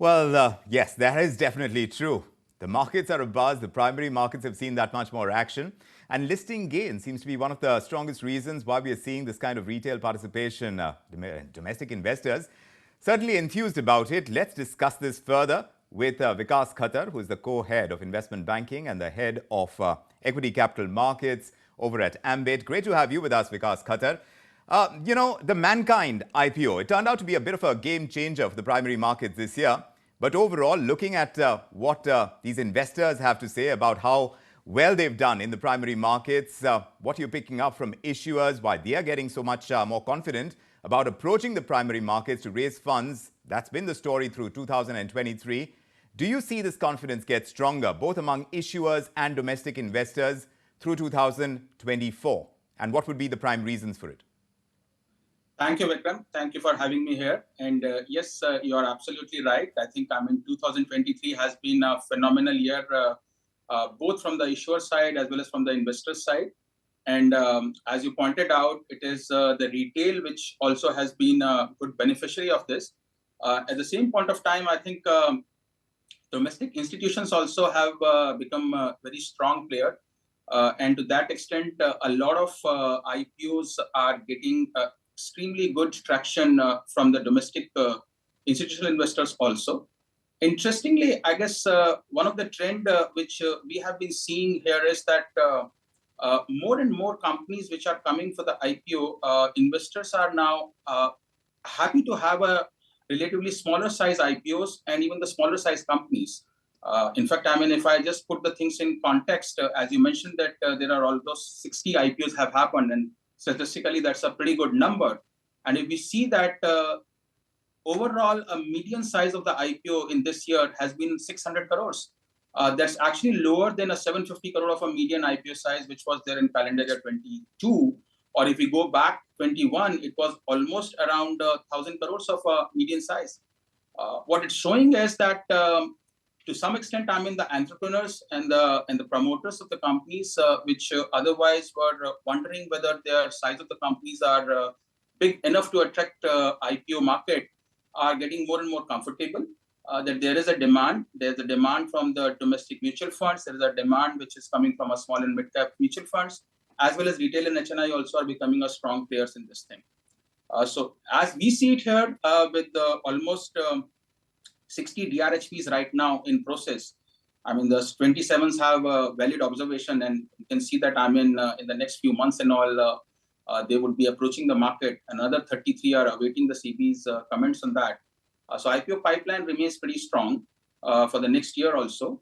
Well, yes, that is definitely true. The markets are abuzz. The primary markets have seen that much more action. And listing gains seems to be one of the strongest reasons why we are seeing this kind of retail participation. Domestic investors certainly enthused about it. Let's discuss this further with Vikas Khattar, who is the co-head of investment banking and the head of equity capital markets over at Ambit. Great to have you with us, Vikas Khattar. The Mankind IPO, it turned out to be a bit of a game changer for the primary markets this year. But overall, looking at what these investors have to say about how well they've done in the primary markets, what you're picking up from issuers, why they are getting so much more confident about approaching the primary markets to raise funds, that's been the story through 2023. Do you see this confidence get stronger, both among issuers and domestic investors through 2024? And what would be the prime reasons for it? Thank you, Vikram. Thank you for having me here. And yes, you are absolutely right. I think 2023 has been a phenomenal year, both from the issuer side as well as from the investor side. And as you pointed out, it is the retail which also has been a good beneficiary of this. At the same point of time, I think domestic institutions also have become a very strong player. And to that extent, a lot of IPOs are getting extremely good traction from the domestic institutional investors also. Interestingly, I guess one of the trend which we have been seeing here is that more and more companies which are coming for the IPO, investors are now happy to have a relatively smaller size IPOs and even the smaller size companies. In fact, if I just put the things in context, as you mentioned that there are almost 60 IPOs have happened, and statistically that's a pretty good number. And if we see that overall a median size of the IPO in this year has been 600 crores. That's actually lower than a 750 crore of a median IPO size, which was there in calendar year 22. Or if we go back 21, it was almost around 1,000 crores of a median size. What it's showing is that to some extent, the entrepreneurs and the promoters of the companies, which otherwise were wondering whether their size of the companies are big enough to attract IPO market, are getting more and more comfortable. That there is a demand. There's a demand from the domestic mutual funds. There is a demand which is coming from a small and mid-cap mutual funds, as well as retail and HNI also are becoming a strong players in this thing. So as we see it here, with almost 60 DRHPs right now in process, the 27s have a valid observation, and you can see that in the next few months and all, they would be approaching the market. Another 33 are awaiting the CB's comments on that. So IPO pipeline remains pretty strong for the next year also.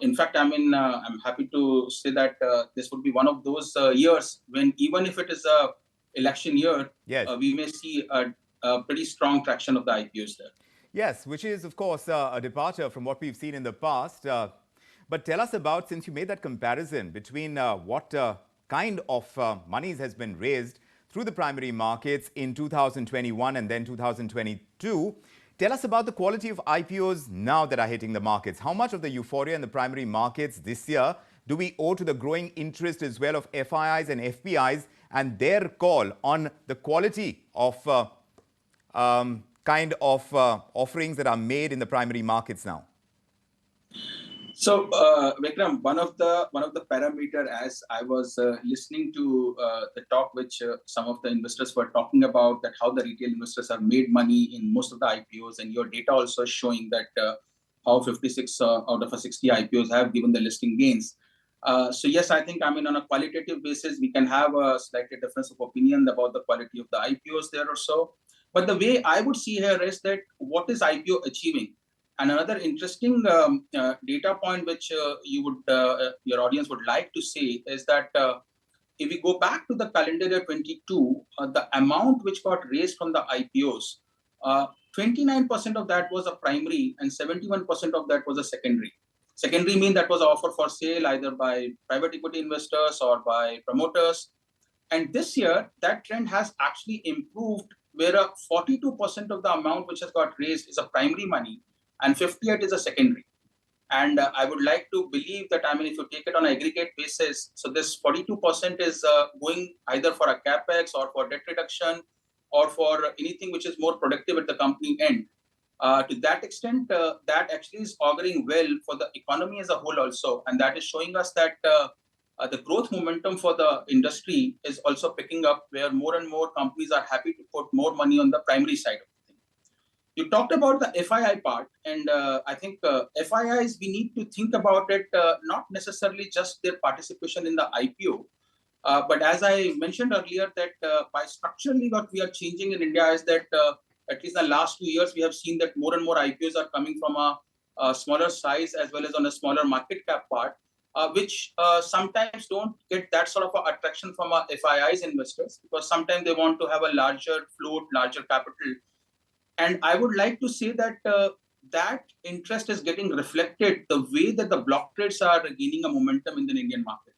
In fact, I'm happy to say that this would be one of those years when, even if it is a election year, yes, we may see a pretty strong traction of the IPOs there. Yes, which is, of course, a departure from what we've seen in the past. But tell us about, since you made that comparison between what kind of monies has been raised through the primary markets in 2021 and then 2022. Tell us about the quality of IPOs now that are hitting the markets. How much of the euphoria in the primary markets this year do we owe to the growing interest as well of FIIs and FPIs and their call on the quality of offerings that are made in the primary markets now? So, Vikram, one of the parameter, as I was listening to the talk which some of the investors were talking about, that how the retail investors have made money in most of the IPOs, and your data also showing that how 56 out of 60 IPOs have given the listing gains. So yes, I think on a qualitative basis, we can have a slightly difference of opinion about the quality of the IPOs there or so. But the way I would see here is that what is IPO achieving? And another interesting data point which your audience would like to see is that if we go back to the calendar year 22, the amount which got raised from the IPOs, 29% of that was a primary and 71% of that was a secondary. Secondary means that was an offer for sale either by private equity investors or by promoters. And this year, that trend has actually improved, where 42% of the amount which has got raised is a primary money and 58 is a secondary. And I would like to believe that, if you take it on an aggregate basis, so this 42% is going either for a capex or for debt reduction or for anything which is more productive at the company end. To that extent, that actually is auguring well for the economy as a whole also. And that is showing us that the growth momentum for the industry is also picking up, where more and more companies are happy to put more money on the primary side of the thing. You talked about the FII part, and I think FIIs, we need to think about it not necessarily just their participation in the IPO, but as I mentioned earlier, that by structurally what we are changing in India is that at least in the last 2 years, we have seen that more and more IPOs are coming from a smaller size as well as on a smaller market cap part, which sometimes don't get that sort of a attraction from FIIs investors, because sometimes they want to have a larger float, larger capital. And I would like to say that that interest is getting reflected the way that the block trades are gaining a momentum in the Indian market.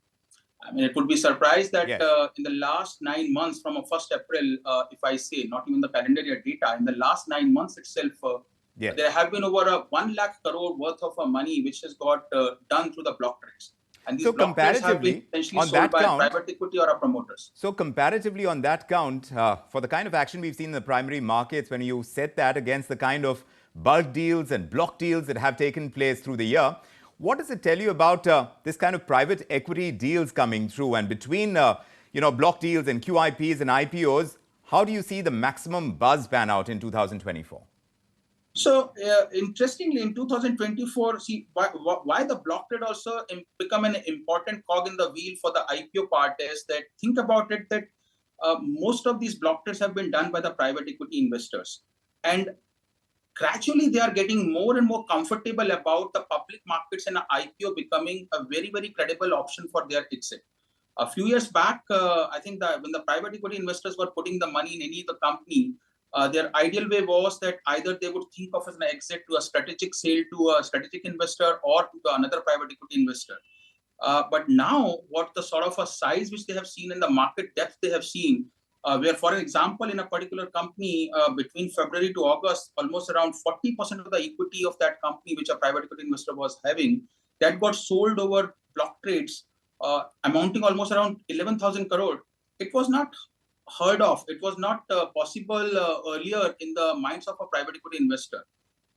I mean, it would be surprised that Yes. in the last 9 months, from 1st April, if I say, not even the calendar year data, in the last 9 months itself, Yes. there have been over 1 lakh crore worth of money which has got done through the block trades. And these So block trades have been comparatively, essentially on sold that by count, private equity or promoters. So comparatively on that count, for the kind of action we've seen in the primary markets, when you set that against the kind of bulk deals and block deals that have taken place through the year, what does it tell you about this kind of private equity deals coming through? And between block deals and QIPs and IPOs, how do you see the maximum buzz pan out in 2024? So interestingly, in 2024, see why the block trade also become an important cog in the wheel for the IPO part is that, think about it, that most of these block trades have been done by the private equity investors, and gradually they are getting more and more comfortable about the public markets and IPO becoming a very, very credible option for their exit. A few years back, I think that when the private equity investors were putting the money in any of the company, their ideal way was that either they would think of as an exit to a strategic sale to a strategic investor or to another private equity investor. But now, what the sort of a size which they have seen and the market depth they have seen, where, for example, in a particular company, between February to August, almost around 40% of the equity of that company, which a private equity investor was having, that got sold over block trades, amounting almost around 11,000 crore. It was not heard of. It was not possible earlier in the minds of a private equity investor.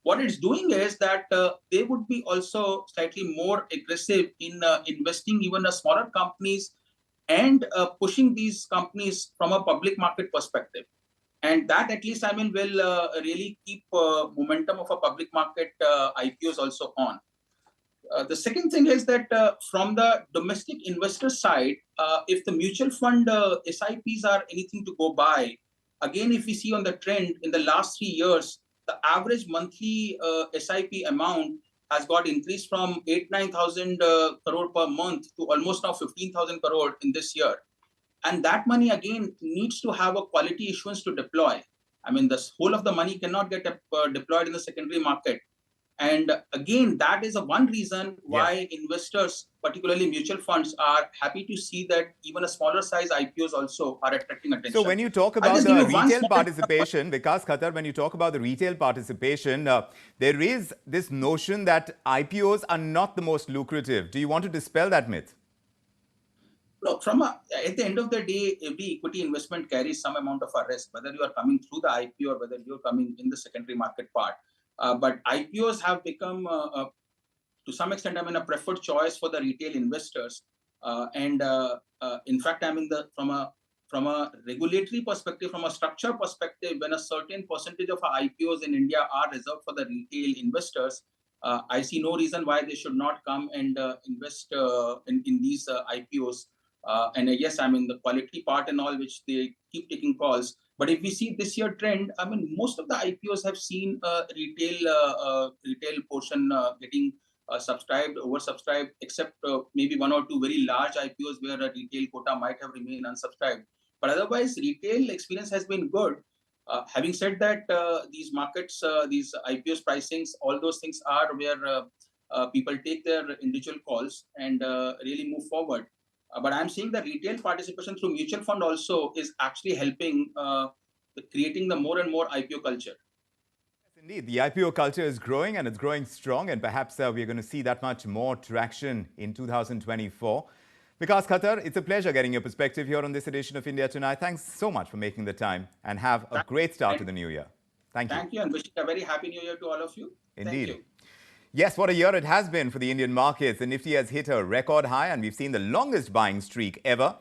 What it's doing is that they would be also slightly more aggressive in investing even in smaller companies and pushing these companies from a public market perspective. And that, at least, I mean, will really keep momentum of a public market IPOs also on. The second thing is that from the domestic investor side, if the mutual fund SIPs are anything to go by, again, if we see on the trend in the last 3 years, the average monthly SIP amount has got increased from 8,000-9,000 crore per month to almost now 15,000 crore in this year. And that money, again, needs to have a quality issuance to deploy. I mean, the whole of the money cannot get deployed in the secondary market. And again, that is one reason why investors, particularly mutual funds, are happy to see that even a smaller size IPOs also are attracting attention. So when you talk about the retail participation, Vikas Khattar, when you talk about the retail participation, there is this notion that IPOs are not the most lucrative. Do you want to dispel that myth? No, at the end of the day, every equity investment carries some amount of a risk, whether you are coming through the IPO or whether you're coming in the secondary market part. But IPOs have become, to some extent, I mean, a preferred choice for the retail investors. In fact, I mean, from a regulatory perspective, from a structure perspective, when a certain percentage of IPOs in India are reserved for the retail investors, I see no reason why they should not come and invest in these IPOs. And yes, I mean, the quality part and all, which they keep taking calls. But if we see this year trend, I mean, most of the IPOs have seen retail portion getting oversubscribed, except maybe 1 or 2 very large IPOs where a retail quota might have remained unsubscribed. But otherwise, retail experience has been good. Having said that, these markets, these IPOs pricings, all those things are where people take their individual calls and really move forward. But I'm seeing that retail participation through mutual fund also is actually helping creating the more and more IPO culture. Yes, indeed. The IPO culture is growing and it's growing strong, and perhaps we're going to see that much more traction in 2024. Vikas Khattar, it's a pleasure getting your perspective here on this edition of India Tonight. Thanks so much for making the time, and have a great start to the new year. Thank you. Thank you, and wishing a very happy new year to all of you. Indeed. Thank you. Yes, what a year it has been for the Indian markets. The Nifty has hit a record high and we've seen the longest buying streak ever.